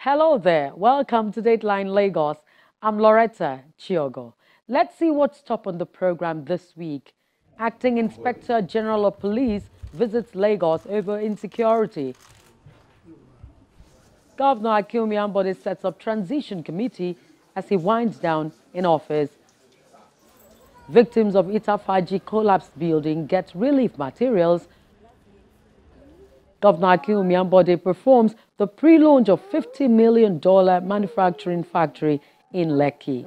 Hello there. Welcome to Dateline Lagos. I'm Loretta Chiogo. Let's see what's top on the program this week. Acting Inspector General of Police visits Lagos over insecurity. Governor Akinwumi Ambode sets up transition committee as he winds down in office. Victims of Itafaji collapsed building get relief materials. Governor Akinwumi Ambode performs the pre-launch of $50 million manufacturing factory in Lekki.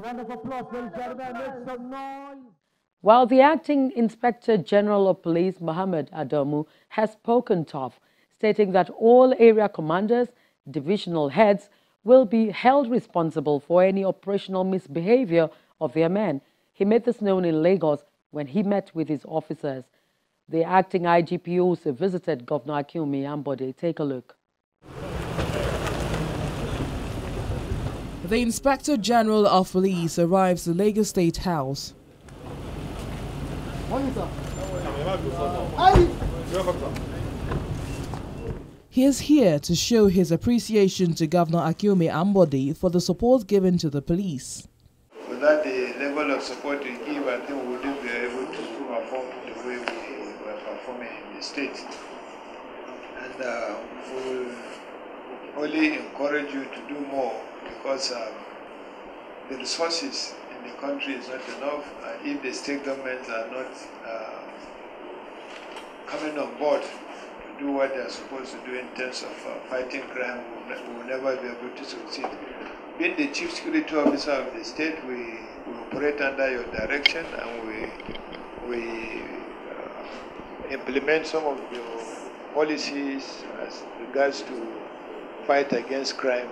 While the acting Inspector General of Police, Mohammed Adamu, has spoken tough, stating that all area commanders, divisional heads, will be held responsible for any operational misbehavior of their men. He made this known in Lagos when he met with his officers. The acting IGP also visited Governor Akinwumi Ambode. Take a look. The Inspector General of Police arrives at Lagos State House. He is here to show his appreciation to Governor Akinwumi Ambode for the support given to the police. Without the level of support we give, I think we wouldn't be able to perform the way we were performing in the state. And we will only encourage you to do more because the resources in the country is not enough. If the state governments are not coming on board to do what they are supposed to do in terms of fighting crime, we will never be able to succeed. Being the chief security officer of the state, we operate under your direction and we implement some of your policies as regards to fight against crime.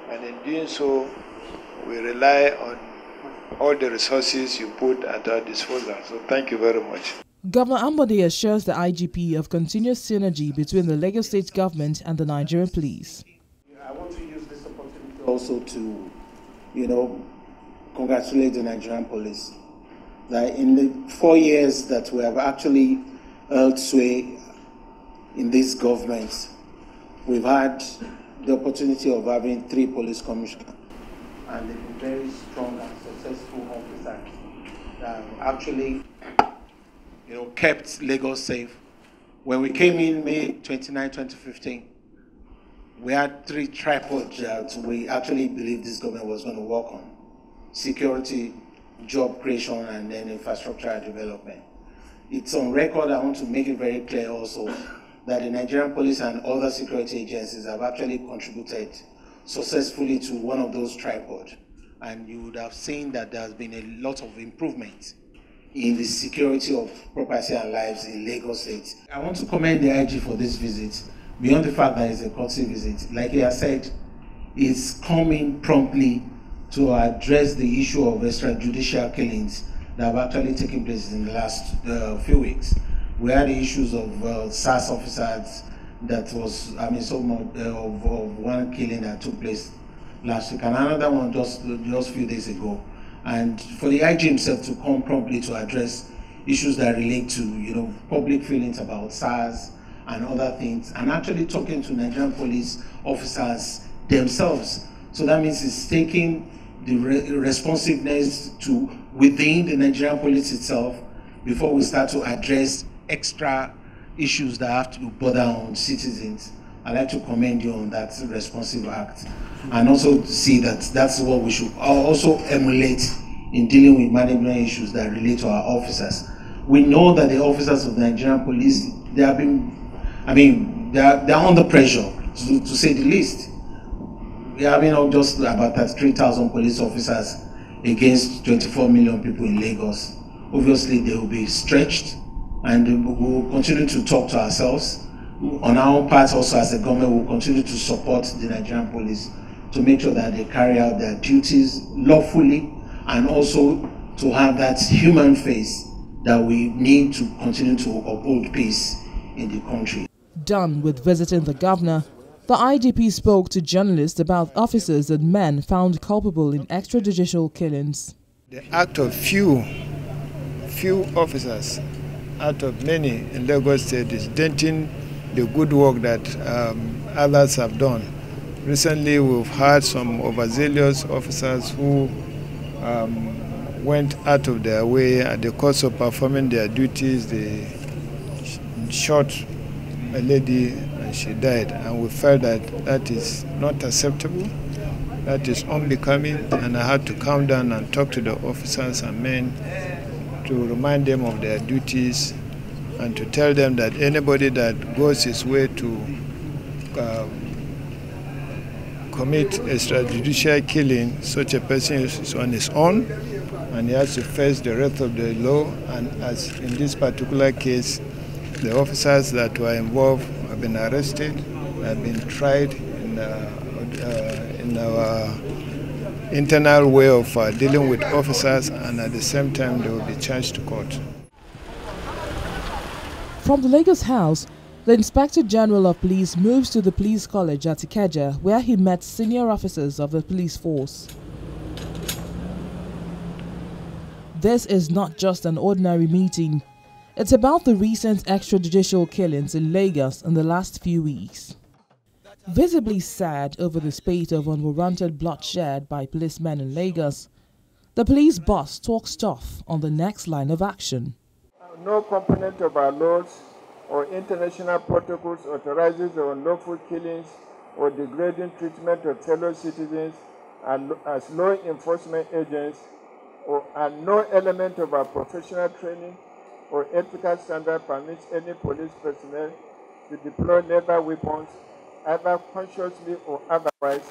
And in doing so, we rely on all the resources you put at our disposal. So thank you very much. Governor Ambode assures the IGP of continuous synergy between the Lagos State government and the Nigerian police. I want to use this opportunity also to, congratulate the Nigerian police. That in the 4 years that we have actually held sway in this government, we've had the opportunity of having 3 police commissioners. And they've been very strong and successful officers that actually, kept Lagos safe. When we came in May 29, 2015, we had 3 tripods that we actually believed this government was going to work on: security, job creation, and then infrastructure development. It's on record. I want to make it very clear also that the Nigerian police and other security agencies have actually contributed successfully to one of those tripods. And you would have seen that there has been a lot of improvement in the security of property and lives in Lagos State. I want to commend the IG for this visit. Beyond the fact that it's a courtesy visit, like he has said, it's coming promptly to address the issue of extrajudicial killings that have actually taken place in the last few weeks. We had the issues of SAS officers that was, some of one killing that took place last week, and another one just a few days ago. And for the IG himself to come promptly to address issues that relate to, public feelings about SARS and other things, and actually talking to Nigerian police officers themselves. So that means it's taking the responsiveness to within the Nigerian police itself before we start to address extra issues that have to bother on citizens. I'd like to commend you on that responsive act, and also to see that that's what we should also emulate in dealing with management issues that relate to our officers. We know that the officers of the Nigerian police, they have been, they're under pressure, to say the least. We are having just about 3,000 police officers against 24 million people in Lagos. Obviously, they will be stretched, and we will continue to talk to ourselves. On our part, also as a government, we will continue to support the Nigerian police to make sure that they carry out their duties lawfully, and also to have that human face that we need to continue to uphold peace in the country. Done with visiting the governor, the IGP spoke to journalists about officers and men found culpable in extrajudicial killings. The act of few officers out of many in Lagos State is denting the good work that others have done. Recently, we've had some overzealous officers who went out of their way at the course of performing their duties. They shot a lady and she died, and we felt that that is not acceptable, that is unbecoming, and I had to calm down and talk to the officers and men to remind them of their duties and to tell them that anybody that goes his way to commit extrajudicial killing, such a person is on his own and he has to face the wrath of the law. And as in this particular case, the officers that were involved have been arrested, have been tried in our internal way of dealing with officers, and at the same time they will be charged to court. From the Lagos House, the Inspector General of Police moves to the Police College at Ikeja, where he met senior officers of the police force. This is not just an ordinary meeting. It's about the recent extrajudicial killings in Lagos in the last few weeks. Visibly sad over the spate of unwarranted bloodshed by policemen in Lagos, the police boss talks tough on the next line of action. No component of our laws or international protocols authorizes the unlawful killings or degrading treatment of fellow citizens as law enforcement agents, and no element of our professional training or ethical standard permits any police personnel to deploy lethal weapons, either consciously or otherwise,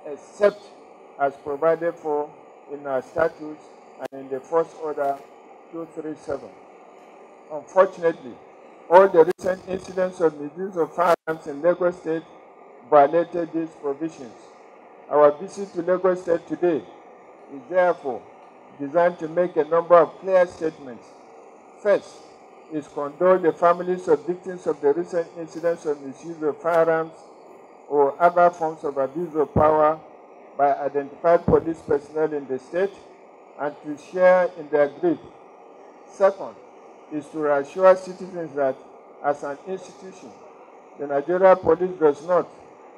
except as provided for in our statutes and in the First Order 237. Unfortunately, all the recent incidents of misuse of firearms in Lagos State violated these provisions. Our visit to Lagos State today is therefore designed to make a number of clear statements. First is condole the families of victims of the recent incidents of misuse of firearms or other forms of abuse of power by identified police personnel in the state and to share in their grief. Second is to reassure citizens that as an institution, the Nigeria Police does not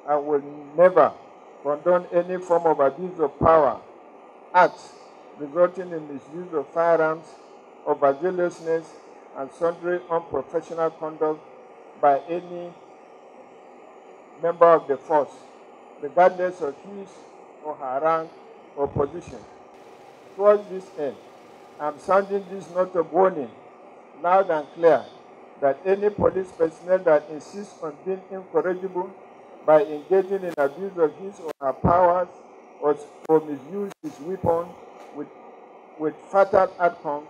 and will never condone any form of abuse of power, acts resulting in misuse of firearms, overzealousness, and sundry unprofessional conduct by any member of the force, regardless of his or her rank or position. Towards this end, I am sounding this note of warning loud and clear that any police personnel that insists on being incorrigible by engaging in abuse of his or her powers or misuse his weapon with fatal outcomes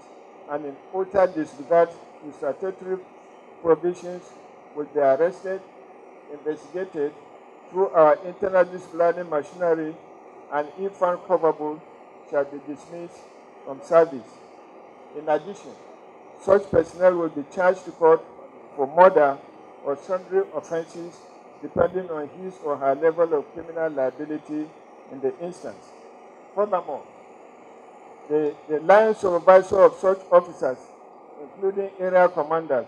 and in utter disregard to statutory provisions will be arrested, investigated through our internal disciplinary machinery, and if found culpable, shall be dismissed from service. In addition, such personnel will be charged to court for murder or sundry offenses depending on his or her level of criminal liability in the instance. Furthermore, the line supervisor of such officers, including area commanders,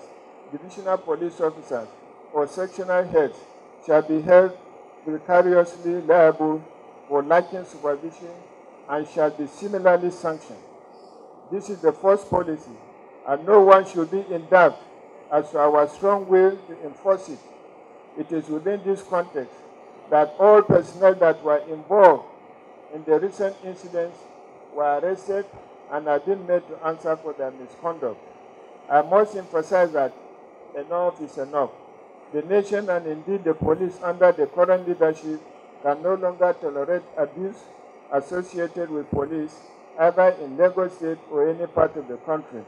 divisional police officers, or sectional heads, shall be held vicariously liable for lacking supervision and shall be similarly sanctioned. This is the first policy, and no one should be in doubt as to our strong will to enforce it. It is within this context that all personnel that were involved in the recent incidents were arrested and are being made to answer for their misconduct. I must emphasize that enough is enough. The nation and indeed the police under the current leadership can no longer tolerate abuse associated with police, either in Lagos State or any part of the country.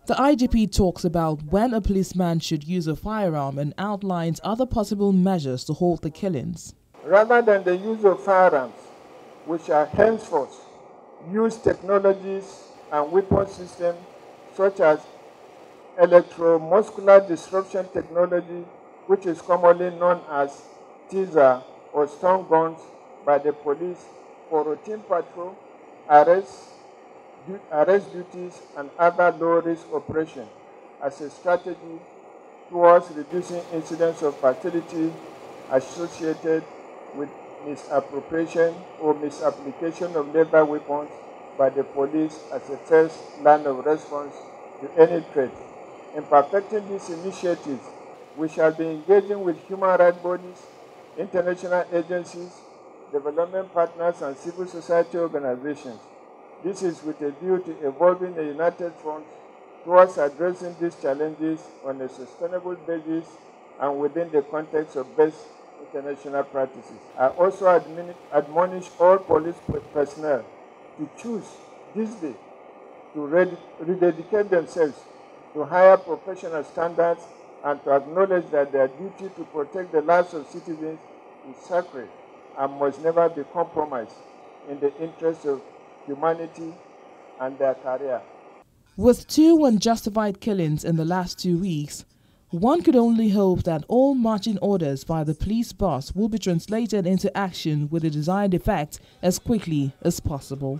The IGP talks about when a policeman should use a firearm and outlines other possible measures to halt the killings. Rather than the use of firearms, we shall henceforth use technologies and weapon systems such as electromuscular disruption technology, which is commonly known as teaser or stun guns by the police for routine patrol, arrest duties, and other low-risk operations as a strategy towards reducing incidents of fatality associated with misappropriation or misapplication of lethal weapons by the police as a first line of response to any threat. In perfecting these initiatives, we shall be engaging with human rights bodies, international agencies, development partners, and civil society organizations. This is with a view to evolving a united front towards addressing these challenges on a sustainable basis and within the context of best international practices. I also admonish all police personnel to choose this day to rededicate themselves to higher professional standards and to acknowledge that their duty to protect the lives of citizens is sacred and must never be compromised in the interest of humanity and their career. With 2 unjustified killings in the last 2 weeks, one could only hope that all marching orders by the police boss will be translated into action with the desired effect as quickly as possible.